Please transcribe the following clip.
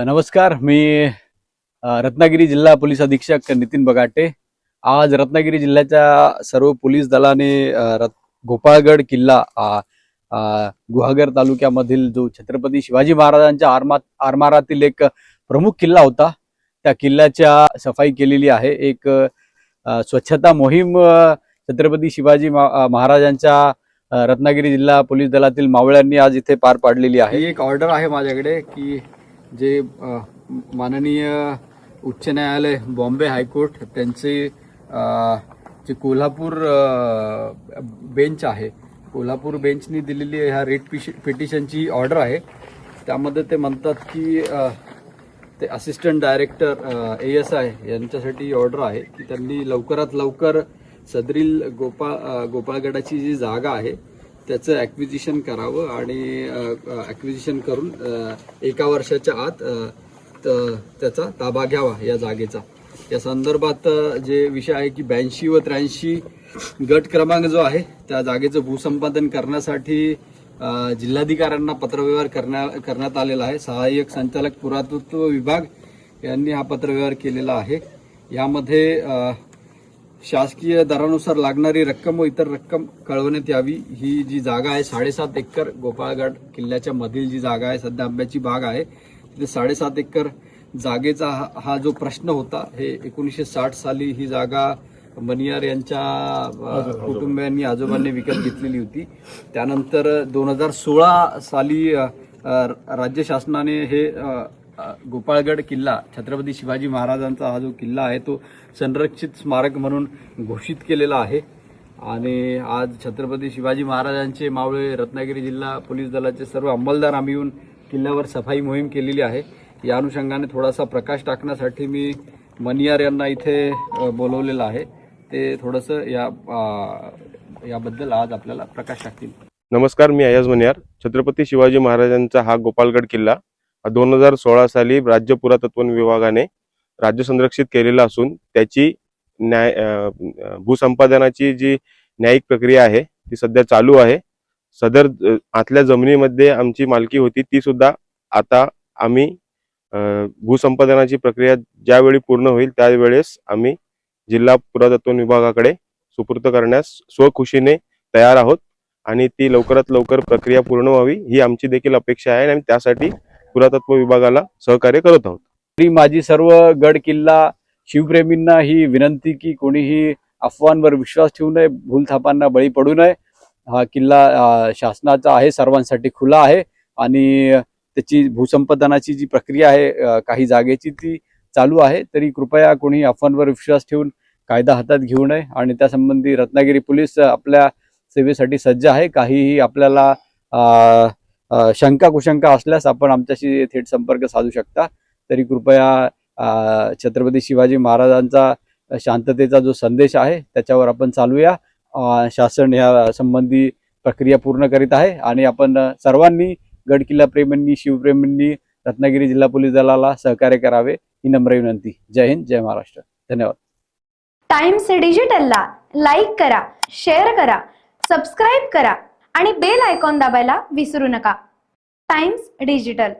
नमस्कार. मी रत्नागिरी जिल्हा पोलीस अधीक्षक नितीन बगाटे. आज रत्नागिरी जिल्ह्याच्या सर्व पोलीस दलाने गोपाळगड किल्ला गुहागर तालुक्यामधील जो छत्रपती शिवाजी महाराजांच्या आरमारातील एक प्रमुख किल्ला होता, त्या किल्ल्याच्या सफाई केलेली आहे. एक स्वच्छता मोहीम छत्रपती शिवाजी महाराजांच्या रत्नागिरी जिल्हा पोलीस दलातील मावळ्यांनी आज इथे पार पाडलेली आहे. ही एक ऑर्डर आहे माझ्याकडे की जे माननीय उच्च न्यायालय बॉम्बे हायकोर्ट त्यांचे जे कोल्हापूर बेंच आहे, कोल्हापूर बेंचनी दिलेली ह्या रेट पिटिशनची ऑर्डर आहे. त्यामध्ये ते म्हणतात की ते असिस्टंट डायरेक्टर ASI यांच्यासाठी ऑर्डर आहे की त्यांनी लवकरात लवकर सदरील गोपाळगडाची जी जागा आहे त्याचं ॲक्विजिशन करावं आणि ॲक्विजिशन करून 1 वर्षाच्या आत त्याचा ताबा घ्यावा या जागेचा. या संदर्भात जे विषय आहे की 82 व 83 गट क्रमांक जो आहे त्या जागेचं भूसंपादन करण्यासाठी जिल्हाधिकाऱ्यांना पत्रव्यवहार करण्यात आलेला आहे. सहाय्यक संचालक पुरातत्व विभाग यांनी हा पत्रव्यवहार केलेला आहे. यामध्ये शासकीय दरानुसार लागणारी रक्कम व इतर रक्कम कळवण्यात यावी. ही जी जागा आहे 7.5 एकर गोपाळगड किल्ल्याच्या मधील जी जागा आहे, सध्या आंब्याची बाग आहे, तिथे 7.5 एकर जागेचा हा जो प्रश्न होता, हे 1960 साली ही जागा मनियार यांच्या कुटुंबियांनी आजोबांनी विकत घेतलेली होती. त्यानंतर 2016 साली राज्य शासनाने हे गोपाळगड किल्ला छत्रपती शिवाजी महाराजांचा हा जो किल्ला आहे तो संरक्षित स्मारक म्हणून घोषित केलेला आहे. आणि आज छत्रपती शिवाजी महाराजांचे मावळे रत्नागिरी जिल्हा पोलीस दलाचे सर्व अंमलदार आम्ही येऊन किल्ल्यावर सफाई मोहीम केलेली आहे. या अनुषंगाने थोडासा प्रकाश टाकण्यासाठी मी मनियार यांना इथे बोलवलेलं आहे. ते थोडंसं याबद्दल आज आपल्याला प्रकाश टाकतील. नमस्कार, मी अय्याज मनियार. छत्रपती शिवाजी महाराजांचा हा गोपाळगड किल्ला 2016 साली राज्य पुरातत्व विभागाने राज्य संरक्षित केलेला असून त्याची भूसंपादनाची जी न्यायिक प्रक्रिया आहे ती सध्या चालू आहे. सदर आतल्या जमिनीमध्ये आमची मालकी होती ती सुद्धा आता आम्ही भूसंपादनाची प्रक्रिया ज्यावेळी पूर्ण होईल त्यावेळेस आम्ही जिल्हा पुरातत्व विभागाकडे सुपूर्द करण्यास स्वखुशीने तयार आहोत आणि ती लवकरात लवकर प्रक्रिया पूर्ण व्हावी ही आमची देखील अपेक्षा आहे आणि त्यासाठी पुरातत्व विभागाला सहकार्य करत आहोत. माझी सर्व गड किल्ला शिवप्रेमींना ही विनंती की कोणीही अफवांवर विश्वास ठेवू नये, भूलथापांना बळी पडू नये. हा किल्ला शासनाचा आहे, सर्वांसाठी खुला आहे आणि त्याची भूसंपादनाची जी प्रक्रिया आहे काही जागेची ती चालू आहे. तरी कृपया कोणी अफवांवर विश्वास ठेवून कायदा हातात घेऊ नये आणि त्यासंबंधी रत्नागिरी पोलीस आपल्या सेवेसाठी सज्ज आहे. काहीही आपल्याला शंका कुशंका असल्यास आपण आमच्याशी थेट संपर्क साधू शकता. तरी कृपया छत्रपती शिवाजी महाराजांचा शांततेचा जो संदेश आहे त्याच्यावर आपण चालूया. शासन या संबंधी प्रक्रिया पूर्ण करीत आहे आणि आपण सर्वांनी गड किल्ला प्रेमींनी शिवप्रेमींनी रत्नागिरी जिल्हा पोलीस दलाला सहकार्य करावे ही नम्र विनंती. जय हिंद, जय महाराष्ट्र. धन्यवाद. टाइम्स डिजिटलला लाईक करा, शेअर करा, सबस्क्राईब करा आणि बेल आयकॉन दाबायला विसरू नका. Times digital.